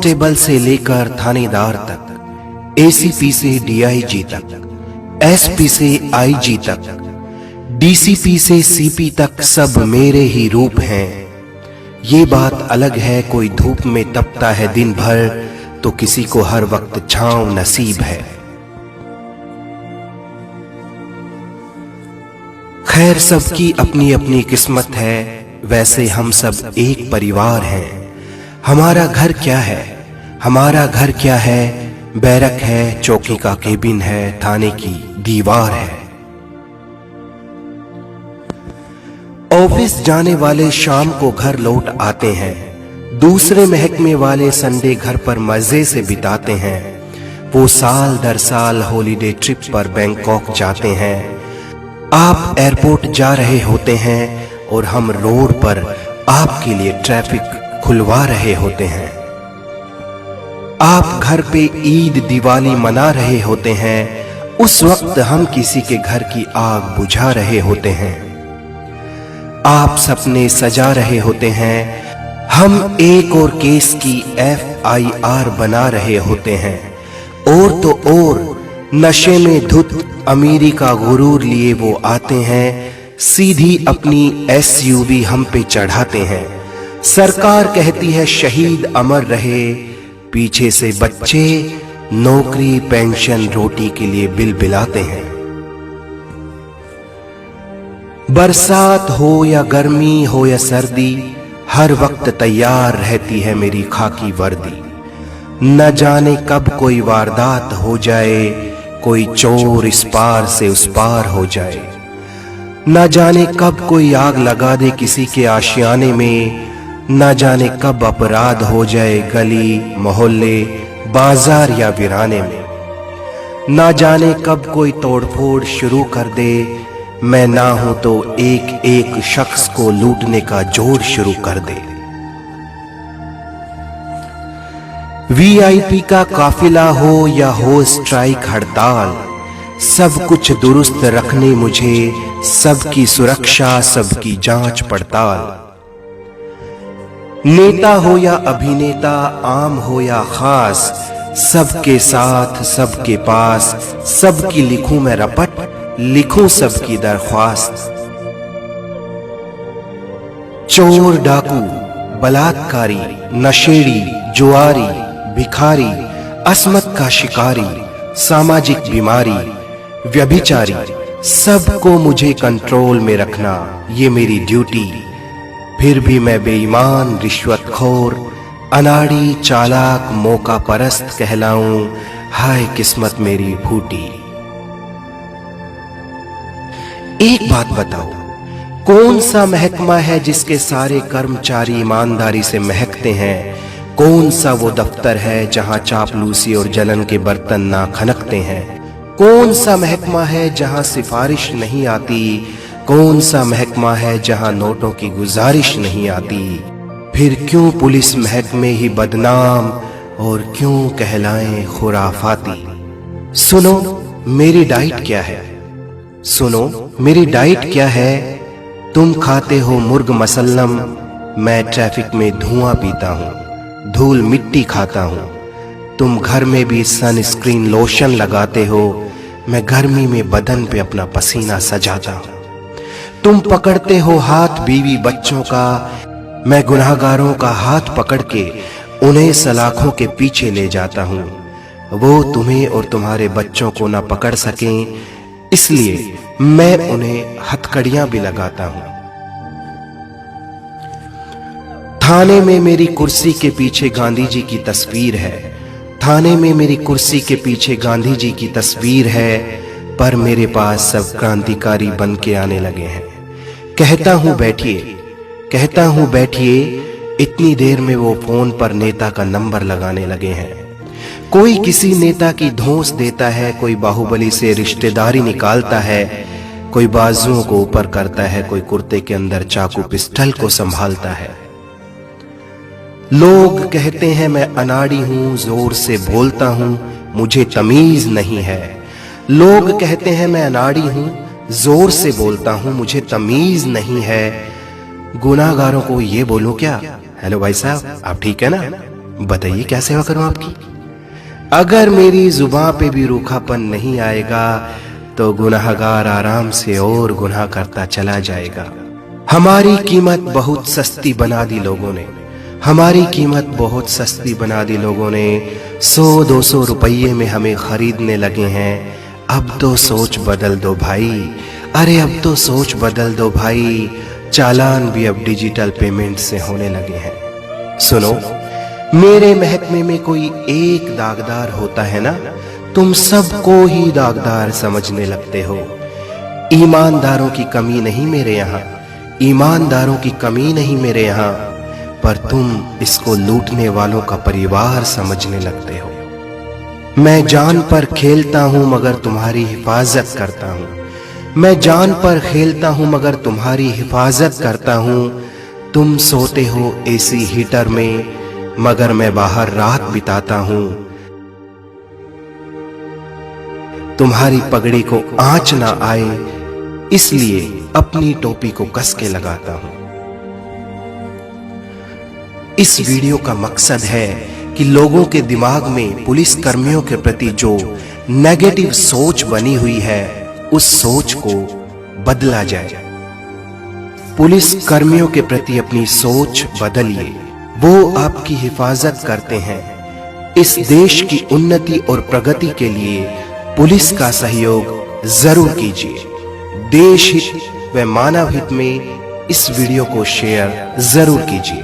Constable से लेकर थानेदार तक, एसीपी से डीआईजी तक, एसपी से आईजी तक, डीसीपी से सीपी तक सब मेरे ही रूप हैं। ये बात अलग है कोई धूप में तपता है दिन भर, तो किसी को हर वक्त छांव नसीब है। खैर सबकी अपनी अपनी किस्मत है, वैसे हम सब एक परिवार हैं। हमारा घर क्या है, हमारा घर क्या है, बैरक है, चौकी का केबिन है, थाने की दीवार है। ऑफिस जाने वाले शाम को घर लौट आते हैं, दूसरे महकमे वाले संडे घर पर मजे से बिताते हैं। वो साल दर साल हॉलीडे ट्रिप पर बैंकॉक जाते हैं। आप एयरपोर्ट जा रहे होते हैं और हम रोड पर आपके लिए ट्रैफिक खुलवा रहे होते हैं। आप घर पे ईद दिवाली मना रहे होते हैं, उस वक्त हम किसी के घर की आग बुझा रहे होते हैं। आप सपने सजा रहे होते हैं, हम एक और केस की FIR बना रहे होते हैं। और तो और नशे में धुत अमीरी का गुरूर लिए वो आते हैं, सीधी अपनी SUV हम पे चढ़ाते हैं। सरकार कहती है शहीद अमर रहे, पीछे से बच्चे नौकरी पेंशन रोटी के लिए बिलबिलाते हैं। बरसात हो या गर्मी हो या सर्दी, हर वक्त तैयार रहती है मेरी खाकी वर्दी। न जाने कब कोई वारदात हो जाए, कोई चोर इस पार से उस पार हो जाए। न जाने कब कोई आग लगा दे किसी के आशियाने में, न जाने कब अपराध हो जाए गली मोहल्ले बाजार या वीराने में। न जाने कब कोई तोड़फोड़ शुरू कर दे, मैं ना हूं तो एक एक शख्स को लूटने का जोर शुरू कर दे। VIP का काफिला हो या हो स्ट्राइक हड़ताल, सब कुछ दुरुस्त रखने मुझे, सबकी सुरक्षा सबकी जांच पड़ताल। नेता हो या अभिनेता, आम हो या खास, सबके साथ सबके पास, सबकी लिखूं मैं रपट, लिखूं सबकी दरख्वास्त। चोर डाकू बलात्कारी नशेड़ी जुआरी भिखारी असमत का शिकारी सामाजिक बीमारी व्यभिचारी, सबको मुझे कंट्रोल में रखना ये मेरी ड्यूटी। फिर भी मैं बेईमान रिश्वतखोर अनाड़ी चालाक मौका परस्त कहलाऊं, हाय किस्मत मेरी फूटी। एक बात बताओ, कौन सा महकमा है जिसके सारे कर्मचारी ईमानदारी से महकते हैं? कौन सा वो दफ्तर है जहां चापलूसी और जलन के बर्तन ना खनकते हैं? कौन सा महकमा है जहां सिफारिश नहीं आती? कौन सा महकमा है जहां नोटों की गुजारिश नहीं आती? फिर क्यों पुलिस महकमे ही बदनाम और क्यों कहलाएं खुराफाती? सुनो मेरी डाइट क्या है, सुनो मेरी डाइट क्या है। तुम खाते हो मुर्ग मसल्लम, मैं ट्रैफिक में धुआं पीता हूँ, धूल मिट्टी खाता हूँ। तुम घर में भी सनस्क्रीन लोशन लगाते हो, मैं गर्मी में बदन पे अपना पसीना सजाता हूँ। तुम पकड़ते हो हाथ बीवी बच्चों का, मैं गुनाहगारों का हाथ पकड़ के उन्हें सलाखों के पीछे ले जाता हूँ। वो तुम्हें और तुम्हारे बच्चों को ना पकड़ सकें, इसलिए मैं उन्हें हथकड़ियां भी लगाता हूं। थाने में मेरी कुर्सी के पीछे गांधी जी की तस्वीर है, थाने में मेरी कुर्सी के पीछे गांधी जी की तस्वीर है, पर मेरे पास सब क्रांतिकारी बन के आने लगे हैं। कहता हूं बैठिए, कहता हूं बैठिए, इतनी देर में वो फोन पर नेता का नंबर लगाने लगे हैं। कोई किसी नेता की धौंस देता है, कोई बाहुबली से रिश्तेदारी निकालता है, कोई बाजुओं को ऊपर करता है, कोई कुर्ते के अंदर चाकू पिस्टल को संभालता है। लोग कहते हैं मैं अनाड़ी हूं, जोर से बोलता हूं, मुझे तमीज नहीं है। लोग कहते हैं मैं अनाड़ी हूं, जोर से बोलता हूं, मुझे तमीज नहीं है। गुनाहगारों को ये बोलूं क्या, हेलो भाई साहब आप ठीक है ना, बताइए क्या सेवा करूं आपकी? अगर मेरी जुबान पे भी रूखापन नहीं आएगा तो गुनाहगार आराम से और गुनाह करता चला जाएगा। हमारी कीमत बहुत सस्ती बना दी लोगों ने, हमारी कीमत बहुत सस्ती बना दी लोगों ने। 100-200 रुपये में हमें खरीदने लगे हैं। अब तो सोच बदल दो भाई, अरे अब तो सोच बदल दो भाई। चालान भी अब डिजिटल पेमेंट से होने लगे हैं। सुनो, मेरे महकमे में कोई एक दागदार होता है ना, तुम सबको ही दागदार समझने लगते हो। ईमानदारों की कमी नहीं मेरे यहाँ, ईमानदारों की कमी नहीं मेरे यहाँ, पर तुम इसको लूटने वालों का परिवार समझने लगते हो। मैं जान पर खेलता हूं मगर तुम्हारी हिफाजत करता हूं, मैं जान पर खेलता हूं मगर तुम्हारी हिफाजत करता हूं। तुम सोते हो एसी हीटर में मगर मैं बाहर रात बिताता हूं। तुम्हारी पगड़ी को आंच ना आए इसलिए अपनी टोपी को कस के लगाता हूं। इस वीडियो का मकसद है कि लोगों के दिमाग में पुलिस कर्मियों के प्रति जो नेगेटिव सोच बनी हुई है उस सोच को बदला जाए। पुलिस कर्मियों के प्रति अपनी सोच बदलिए, वो आपकी हिफाजत करते हैं। इस देश की उन्नति और प्रगति के लिए पुलिस का सहयोग जरूर कीजिए। देश हित व मानव हित में इस वीडियो को शेयर जरूर कीजिए।